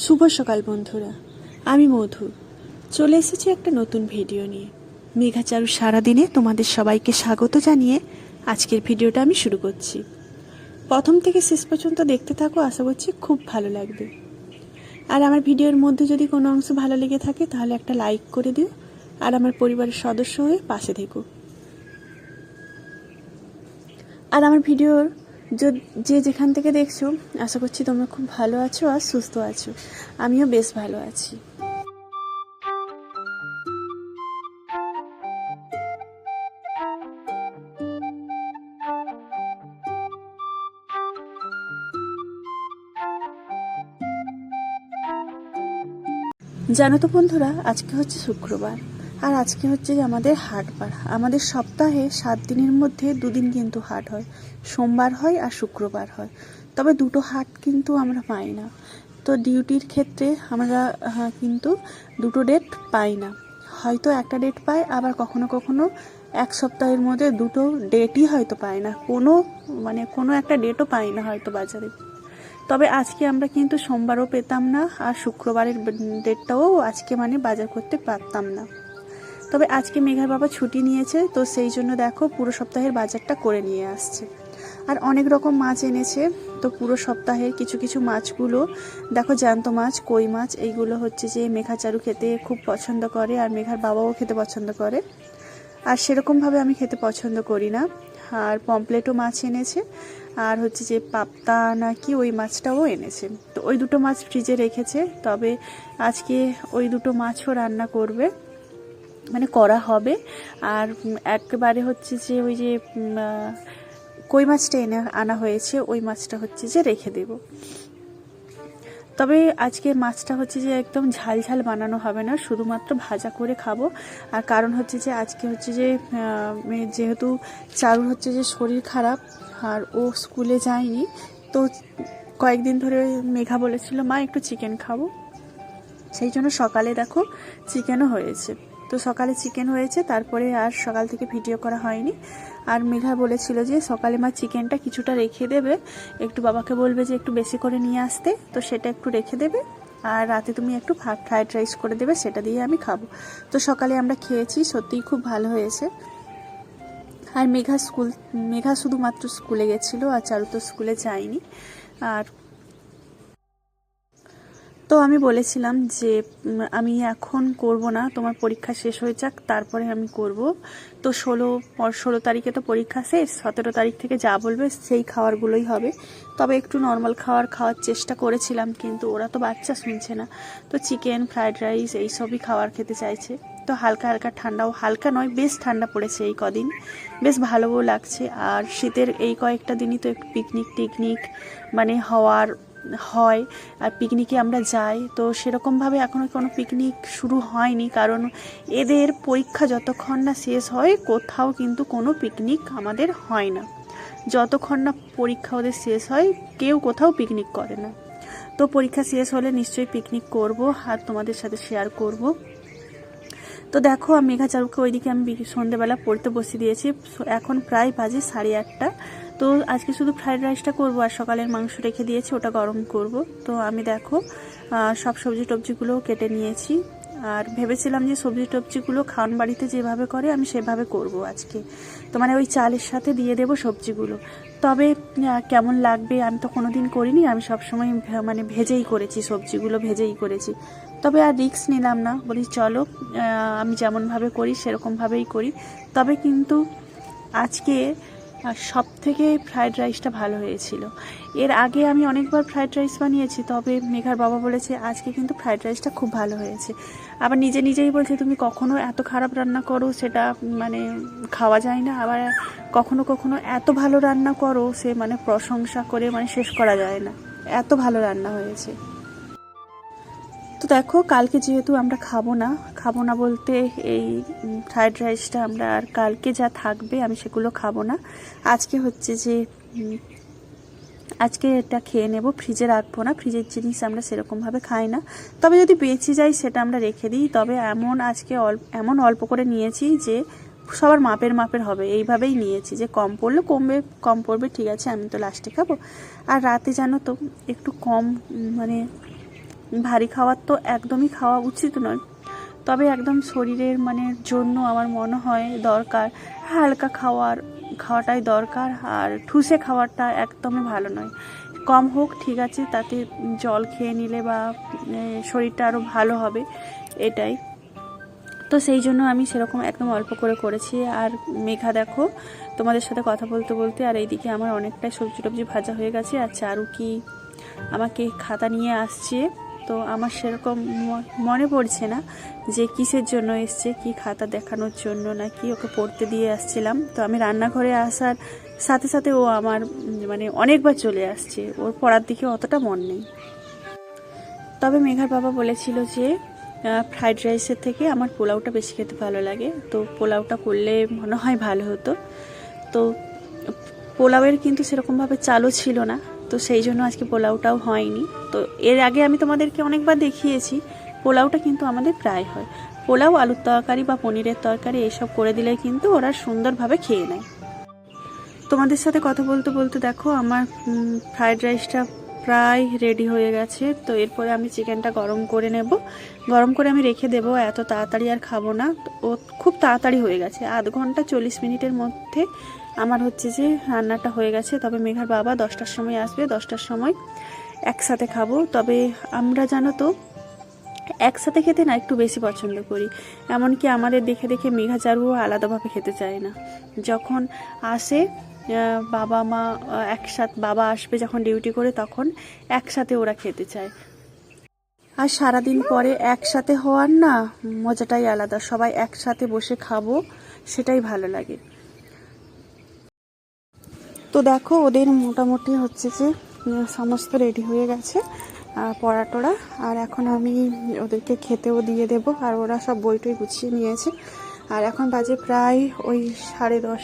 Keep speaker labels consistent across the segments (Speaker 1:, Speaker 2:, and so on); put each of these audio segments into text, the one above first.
Speaker 1: শুভ সকাল বন্ধুরা, আমি মধু চলে এসেছি একটা নতুন ভিডিও নিয়ে। মেঘাচারু সারাদিনে তোমাদের সবাইকে স্বাগত জানিয়ে আজকের ভিডিওটা আমি শুরু করছি। প্রথম থেকে শেষ পর্যন্ত দেখতে থাকো, আশা করছি খুব ভালো লাগবে। আর আমার ভিডিওর মধ্যে যদি কোনো অংশ ভালো লেগে থাকে তাহলে একটা লাইক করে দিও, আর আমার পরিবারের সদস্য হয়ে পাশে থেকো। আর আমার ভিডিওর যে যেখান থেকে দেখছো, আশা করছি তোমরা খুব ভালো আছো আর সুস্থ আছো। আমিও বেশ ভালো আছি। জানো তো বন্ধুরা, আজকে হচ্ছে শুক্রবার, আর আজকে হচ্ছে আমাদের হাটবার। আমাদের সপ্তাহে 7 দিনের মধ্যে 2 দিন কিন্তু হাট হয়, সোমবার হয় আর শুক্রবার হয়। তবে দুটো হাট কিন্তু আমরা পাই না। তো ডিউটির ক্ষেত্রে আমরা কিন্তু দুটো ডেট পাই না, হয়তো একটা ডেট পাই, আবার কখনো কখনো এক সপ্তাহের মধ্যে দুটো ডেটই হয়তো পাই না, কোনো একটা ডেটও পাই না হয়তো বাজারে। তবে আজকে আমরা কিন্তু সোমবারও পেতাম না, আর শুক্রবারের ডেটটাও আজকে বাজার করতে পারতাম না। তবে আজকে মেঘার বাবা ছুটি নিয়েছে, তো সেই জন্য দেখো পুরো সপ্তাহের বাজারটা করে নিয়ে আসছে। আর অনেক রকম মাছ এনেছে। তো পুরো সপ্তাহের কিছু কিছু মাছগুলো দেখো, জ্যান্ত মাছ, কই মাছ, এইগুলো হচ্ছে যে মেঘাচারু খেতে খুব পছন্দ করে, আর মেঘার বাবাও খেতে পছন্দ করে। আর সেরকমভাবে আমি খেতে পছন্দ করি না। আর পমপ্লেটও মাছ এনেছে, আর হচ্ছে যে পাপ্তা নাকি ওই মাছটাও এনেছে। তো ওই দুটো মাছ ফ্রিজে রেখেছে, তবে আজকে ওই দুটো মাছও রান্না করবে, করা হবে। আর একেবারে হচ্ছে যে ওই যে কই মাছটা আনা হয়েছে, ওই মাছটা হচ্ছে যে রেখে দেব। তবে আজকে মাছটা হচ্ছে যে একদম ঝাল ঝাল বানানো হবে না, শুধুমাত্র ভাজা করে খাবো। আর কারণ হচ্ছে যে আজকে হচ্ছে যে যেহেতু চারুর হচ্ছে যে শরীর খারাপ, আর ও স্কুলে যায়নি, তো কয়েকদিন ধরে মেঘা বলেছিল মা একটু চিকেন খাবো, সেই জন্য সকালে দেখো চিকেনও হয়েছে। তো সকালে চিকেন হয়েছে, তারপরে আর সকাল থেকে ভিডিও করা হয়নি। আর মেঘা বলেছিল যে সকালে মা চিকেনটা কিছুটা রেখে দেবে, একটু বাবাকে বলবে যে একটু বেশি করে নিয়ে আসতে, তো সেটা একটু রেখে দেবে, আর রাতে তুমি একটু ফ্রাইড রাইস করে দেবে, সেটা দিয়ে আমি খাবো। তো সকালে আমরা খেয়েছি, সত্যিই খুব ভালো হয়েছে। আর মেঘা শুধুমাত্র স্কুলে গেছিলো, আর চারু তো স্কুলে যায়নি। আর তো আমি বলেছিলাম যে আমি এখন করব না, তোমার পরীক্ষা শেষ হয়ে যাক তারপরে আমি করব। তো 16 তারিখে তো পরীক্ষা শেষ, 17 তারিখ থেকে যা বলবে সেই খাবারগুলোই হবে। তবে একটু নর্মাল খাওয়ার চেষ্টা করেছিলাম, কিন্তু ওরা তো বাচ্চা শুনছে না। তো চিকেন, ফ্রাইড রাইস এইসবই খাবার খেতে চাইছে। তো হালকা হালকা ঠান্ডাও, হালকা নয় বেশ ঠান্ডা পড়েছে এই কদিন, বেশ ভালোও লাগছে। আর শীতের এই কয়েকটা দিনই তো একটু পিকনিক টিকনিক হয়, আর পিকনিকে আমরা যাই। তো সেরকমভাবে এখনও কোনো পিকনিক শুরু হয়নি, কারণ এদের পরীক্ষা যতক্ষণ না শেষ হয় কোথাও কিন্তু কোনো পিকনিক আমাদের হয় না। যতক্ষণ না পরীক্ষা ওদের শেষ হয় কেউ কোথাও পিকনিক করে না। তো পরীক্ষা শেষ হলে নিশ্চয়ই পিকনিক করব, আর তোমাদের সাথে শেয়ার করব। তো দেখো, মেঘাচারুকে ওইদিকে আমি সন্ধ্যেবেলা পড়তে বসিয়ে দিয়েছি, এখন প্রায় বাজে 8:30। তো আজকে শুধু ফ্রাইড রাইসটা করবো, আর সকালের মাংস রেখে দিয়েছি, ওটা গরম করব। তো আমি দেখো সব সবজি টবজিগুলো কেটে নিয়েছি, আর ভেবেছিলাম যে সবজি টবজিগুলো খাওয়ান বাড়িতে যেভাবে করে আমি সেভাবে করব আজকে। তো ওই চালের সাথে দিয়ে দেব সবজিগুলো। তবে কেমন লাগবে, আমি তো কোনোদিন করিনি, আমি সবসময় ভেজেই করেছি, সবজিগুলো ভেজেই করেছি। তবে আর রিস্ক নিলাম না, বলি চলো আমি যেমনভাবে করি সেরকমভাবেই করি। তবে কিন্তু আজকে সব থেকে ফ্রাইড রাইসটা ভালো হয়েছিল। এর আগে আমি অনেকবার ফ্রাইড রাইস বানিয়েছি, তবে মেঘার বাবা বলেছে আজকে কিন্তু ফ্রাইড রাইসটা খুব ভালো হয়েছে। আবার নিজেই বলছে তুমি কখনো এত খারাপ রান্না করো, সেটা খাওয়া যায় না, আবার কখনো কখনো এত ভালো রান্না করো, সে প্রশংসা করে শেষ করা যায় না, এত ভালো রান্না হয়েছে। তো দেখো, কালকে যেহেতু আমরা খাবো না বলতে এই ফ্রাইড রাইসটা আমরা, আর কালকে যা থাকবে আমি সেগুলো খাবো না। আজকে হচ্ছে যে আজকে এটা খেয়ে নেব, ফ্রিজে রাখবো না, ফ্রিজের জিনিস আমরা সেরকমভাবে খাই না। তবে যদি বেঁচে যায় সেটা আমরা রেখে দিই। তবে আজকে এমন অল্প করে নিয়েছি যে সবার মাপের হবে, এইভাবেই নিয়েছি যে কম পড়লে কম পড়বে, ঠিক আছে, আমি তো লাস্টে খাবো। আর রাতে জানো তো একটু কম ভারী খাবার তো একদমই খাওয়া উচিত নয়, তবে একদম শরীরের জন্য আমার মনে হয় দরকার হালকা খাওয়াটাই দরকার। আর ঠুসে খাওয়াটা একদমই ভালো নয়, কম হোক ঠিক আছে, তাতে জল খেয়ে নিলে বা শরীরটা আরও ভালো হবে, এটাই। তো সেই জন্য আমি সেরকম একদম অল্প করে করেছি। আর মেঘা দেখো তোমাদের সাথে কথা বলতে বলতে, আর এইদিকে আমার অনেকটাই সবজি টবজি ভাজা হয়ে গেছে। আর চারু কি আমাকে খাতা নিয়ে আসছে, তো আমার সেরকম মনে পড়ছে না যে কিসের জন্য এসছে, কি খাতা দেখানোর জন্য নাকি ওকে পড়তে দিয়ে আসছিলাম। তো আমি রান্নাঘরে আসার সাথে সাথে ও আমার অনেকবার চলে আসছে, ওর পড়ার দিকে অতটা মন নেই। তবে মেঘার বাবা বলেছিল যে ফ্রাইড রাইসের থেকে আমার পোলাওটা বেশি খেতে ভালো লাগে, তো পোলাওটা করলে মনে হয় ভালো হতো। তো পোলাওয়ের কিন্তু সেরকমভাবে চালও ছিল না, তো সেই জন্য আজকে পোলাওটাও হয়নি। তো এর আগে আমি তোমাদেরকে অনেকবার দেখিয়েছি, পোলাওটা কিন্তু আমাদের প্রায় হয়। পোলাও, আলুর তরকারি বা পনিরের তরকারি এসব করে দিলে কিন্তু ওরা সুন্দরভাবে খেয়ে নেয়। তোমাদের সাথে কথা বলতে বলতে দেখো আমার ফ্রাইড রাইসটা প্রায় রেডি হয়ে গেছে। তো এরপরে আমি চিকেনটা গরম করে নেব, গরম করে আমি রেখে দেবো, এত তাড়াতাড়ি আর খাবো না। ও খুব তাড়াতাড়ি হয়ে গেছে, আধ ঘন্টা 40 মিনিটের মধ্যে আমার হচ্ছে যে রান্নাটা হয়ে গেছে। তবে মেঘার বাবা 10টার সময় আসবে, 10টার সময় একসাথে খাবো। তবে আমরা জানো তো একসাথে খেতে না একটু বেশি পছন্দ করি, এমনকি আমাদের দেখে দেখে মেঘা চারুও আলাদাভাবে খেতে চায় না। যখন আসে বাবা মা একসাথে, বাবা আসবে যখন ডিউটি করে তখন একসাথে ওরা খেতে চায়। আর সারাদিন পরে একসাথে হওয়ার না মজাটাই আলাদা, সবাই একসাথে বসে খাবো, সেটাই ভালো লাগে। তো দেখো ওদের মোটামুটি হচ্ছে যে সমস্ত রেডি হয়ে গেছে পড়া টোড়া, আর এখন আমি ওদেরকে খেতেও দিয়ে দেব। আর ওরা সব বই টই গুছিয়ে নিয়েছে, আর এখন বাজে প্রায় ওই 10:30,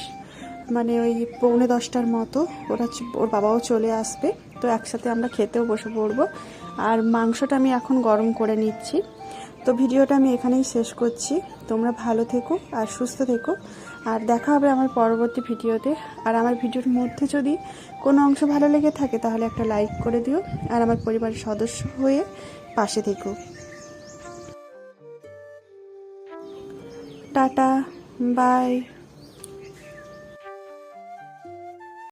Speaker 1: ওই 9:45টার মতো। ওর বাবাও চলে আসবে, তো একসাথে আমরা খেতেও বসে পড়বো। আর মাংসটা আমি এখন গরম করে নিচ্ছি। তো ভিডিওটা আমি এখানেই শেষ করছি। তোমরা ভালো থেকো আর সুস্থ থেকো, আর দেখা হবে আমার পরবর্তী ভিডিওতে। আর আমার ভিডিওর মধ্যে যদি কোনো অংশ ভালো লেগে থাকে তাহলে একটা লাইক করে দিও, আর আমার পরিবারের সদস্য হয়ে পাশে থেকো। Tata, by.